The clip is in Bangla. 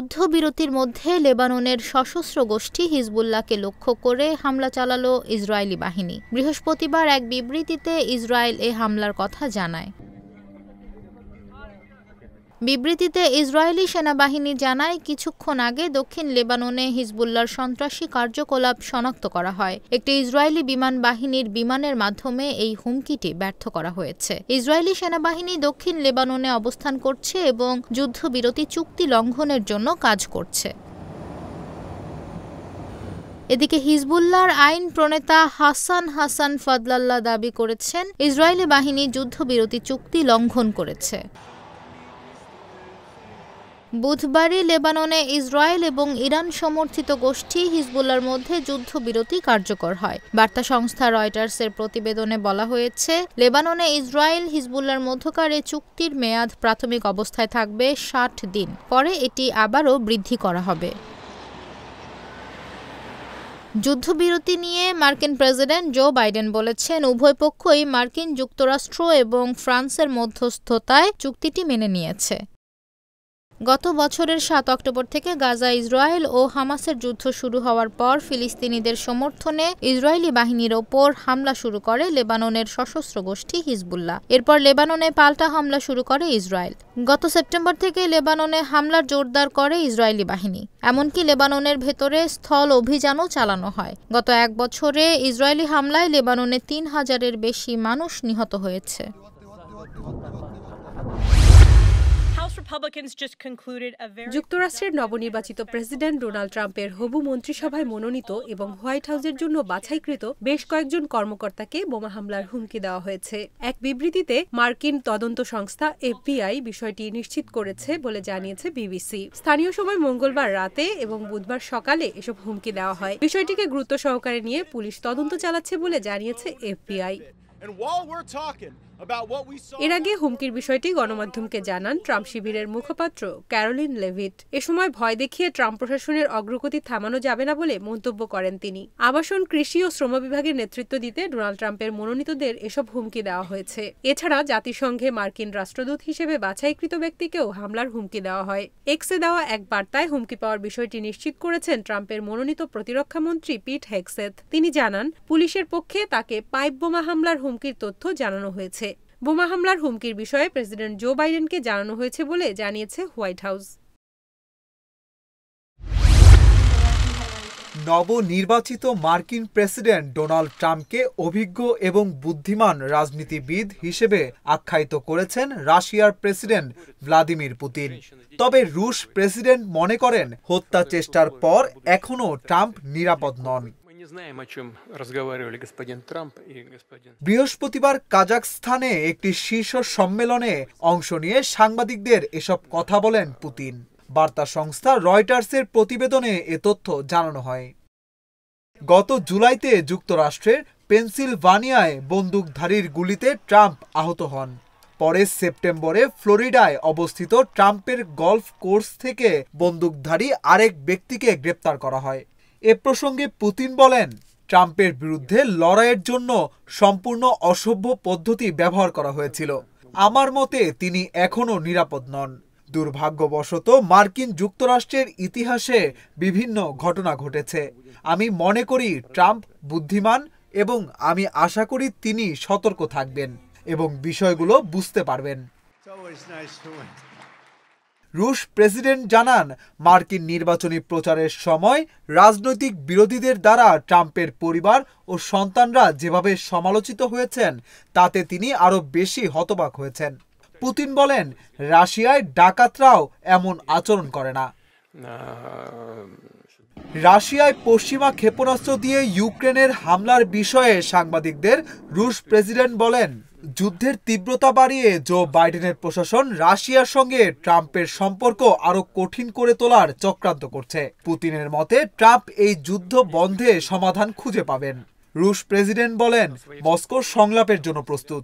যুদ্ধবিরতির মধ্যে লেবাননের সশস্ত্র গোষ্ঠী হিজবুল্লাহকে লক্ষ্য করে হামলা চালালো ইসরায়েলি বাহিনী। বৃহস্পতিবার এক বিবৃতিতে ইসরায়েল এ হামলার কথা জানায়। বিবৃতিতে ইসরায়েলি সেনাবাহিনী জানায়, কিছুক্ষণ আগে দক্ষিণ লেবাননে হিজবুল্লাহর সন্ত্রাসী কার্যকলাপ শনাক্ত করা হয়। একটি ইসরায়েলি বিমান বাহিনীর বিমানের মাধ্যমে এই হুমকিটি ব্যর্থ করা হয়েছে। ইসরায়েলি সেনাবাহিনী দক্ষিণ লেবাননে অবস্থান করছে এবং যুদ্ধবিরতি চুক্তি লঙ্ঘনের জন্য কাজ করছে। এদিকে হিজবুল্লাহর আইন প্রণেতা হাসান ফাদলাল্লাহ দাবি করেছেন, ইসরায়েলি বাহিনী যুদ্ধবিরতি চুক্তি লঙ্ঘন করেছে। বুধবারই লেবাননে ইসরায়েল এবং ইরান সমর্থিত গোষ্ঠী হিজবুল্লাহর মধ্যে যুদ্ধবিরতি কার্যকর হয়। বার্তা সংস্থা রয়টার্সের প্রতিবেদনে বলা হয়েছে, লেবাননে ইসরায়েল হিজবুল্লাহর মধ্যকার এই চুক্তির মেয়াদ প্রাথমিক অবস্থায় থাকবে ৬০ দিন, পরে এটি আবারও বৃদ্ধি করা হবে। যুদ্ধবিরতি নিয়ে মার্কিন প্রেসিডেন্ট জো বাইডেন বলেছেন, উভয় পক্ষই মার্কিন যুক্তরাষ্ট্র এবং ফ্রান্সের মধ্যস্থতায় চুক্তিটি মেনে নিয়েছে। গত বছরের ৭ অক্টোবর থেকে গাজা ইসরায়েল ও হামাসের যুদ্ধ শুরু হওয়ার পর ফিলিস্তিনিদের সমর্থনে ইসরায়েলি বাহিনীর ওপর হামলা শুরু করে লেবাননের সশস্ত্র গোষ্ঠী হিজবুল্লাহ। এরপর লেবাননে পাল্টা হামলা শুরু করে ইসরায়েল। গত সেপ্টেম্বর থেকে লেবাননে হামলার জোরদার করে ইসরায়েলি বাহিনী। এমনকি লেবাননের ভেতরে স্থল অভিযানও চালানো হয়। গত এক বছরে ইসরায়েলি হামলায় লেবাননে ৩,০০০-এর বেশি মানুষ নিহত হয়েছে। যুক্তরাষ্ট্রের নবনির্বাচিত প্রেসিডেন্ট ডোনাল্ড ট্রাম্পের হবু মন্ত্রিসভায় মনোনীত এবং হোয়াইট হাউসের জন্য বাছাইকৃত বেশ কয়েকজন কর্মকর্তাকে বোমা হামলার হুমকি দেওয়া হয়েছে। এক বিবৃতিতে মার্কিন তদন্ত সংস্থা FBI বিষয়টি নিশ্চিত করেছে বলে জানিয়েছে বিবিসি। স্থানীয় সময় মঙ্গলবার রাতে এবং বুধবার সকালে এসব হুমকি দেওয়া হয়। বিষয়টিকে গুরুত্ব সহকারে নিয়ে পুলিশ তদন্ত চালাচ্ছে বলে জানিয়েছে FBI। এর আগে হুমকির বিষয়টি গণমাধ্যমকে জানান ট্রাম্প শিবিরের মুখপাত্র ক্যারোলিন লেভিট। এ সময় ভয় দেখিয়ে ট্রাম্প প্রশাসনের অগ্রগতি থামানো যাবে না বলে মন্তব্য করেন তিনি। আবাসন, কৃষি ও শ্রম বিভাগের নেতৃত্ব দিতে ডোনাল্ড ট্রাম্পের মনোনীতদের এসব হুমকি দেওয়া হয়েছে। এছাড়া জাতিসংঘে মার্কিন রাষ্ট্রদূত হিসেবে বাছাইকৃত ব্যক্তিকেও হামলার হুমকি দেওয়া হয়। এক্সে দেওয়া এক বার্তায় হুমকি পাওয়ার বিষয়টি নিশ্চিত করেছেন ট্রাম্পের মনোনীত প্রতিরক্ষামন্ত্রী পিট হেগসেথ। তিনি জানান, পুলিশের পক্ষে তাকে পাইপ বোমা হামলার হুমকির তথ্য জানানো হয়েছে। বোমা হামলার হুমকির বিষয়ে প্রেসিডেন্ট জো বাইডেনকে জানানো হয়েছে বলে জানিয়েছে হোয়াইট হাউস। নবনির্বাচিত মার্কিন প্রেসিডেন্ট ডোনাল্ড ট্রাম্পকে অভিজ্ঞ এবং বুদ্ধিমান রাজনীতিবিদ হিসেবে আখ্যায়িত করেছেন রাশিয়ার প্রেসিডেন্ট ভ্লাদিমির পুতিন। তবে রুশ প্রেসিডেন্ট মনে করেন, হত্যা চেষ্টার পর এখনও ট্রাম্প নিরাপদ নন। বৃহস্পতিবার কাজাখস্তানে একটি শীর্ষ সম্মেলনে অংশ নিয়ে সাংবাদিকদের এসব কথা বলেন পুতিন। বার্তা সংস্থা রয়টার্সের প্রতিবেদনে এ তথ্য জানানো হয়। গত জুলাইতে যুক্তরাষ্ট্রের পেনসিলভানিয়ায় বন্দুকধারীর গুলিতে ট্রাম্প আহত হন। পরে সেপ্টেম্বরে ফ্লোরিডায় অবস্থিত ট্রাম্পের গলফ কোর্স থেকে বন্দুকধারী আরেক ব্যক্তিকে গ্রেপ্তার করা হয়। এ প্রসঙ্গে পুতিন বলেন, ট্রাম্পের বিরুদ্ধে লড়াইয়ের জন্য সম্পূর্ণ অসভ্য পদ্ধতি ব্যবহার করা হয়েছিল। আমার মতে তিনি এখনও নিরাপদ নন। দুর্ভাগ্যবশত মার্কিন যুক্তরাষ্ট্রের ইতিহাসে বিভিন্ন ঘটনা ঘটেছে। আমি মনে করি ট্রাম্প বুদ্ধিমান এবং আমি আশা করি তিনি সতর্ক থাকবেন এবং বিষয়গুলো বুঝতে পারবেন। রুশ প্রেসিডেন্ট জানান, মার্কিন নির্বাচনী প্রচারের সময় রাজনৈতিক বিরোধীদের দ্বারা ট্রাম্পের পরিবার ও সন্তানরা যেভাবে সমালোচিত হয়েছেন তাতে তিনি আরও বেশি হতবাক হয়েছেন। পুতিন বলেন, রাশিয়ায় ডাকাতরাও এমন আচরণ করে না। রাশিয়ায় পশ্চিমা ক্ষেপণাস্ত্র দিয়ে ইউক্রেনের হামলার বিষয়ে সাংবাদিকদের রুশ প্রেসিডেন্ট বলেন, যুদ্ধের তীব্রতা বাড়িয়ে জো বাইডেনের প্রশাসন রাশিয়ার সঙ্গে ট্রাম্পের সম্পর্ক আরো কঠিন করে তোলার চক্রান্ত করছে। পুতিনের মতে ট্রাম্প এই যুদ্ধ বন্ধে সমাধান খুঁজে পাবেন। রুশ প্রেসিডেন্ট বলেন, মস্কো সংলাপের জন্য প্রস্তুত।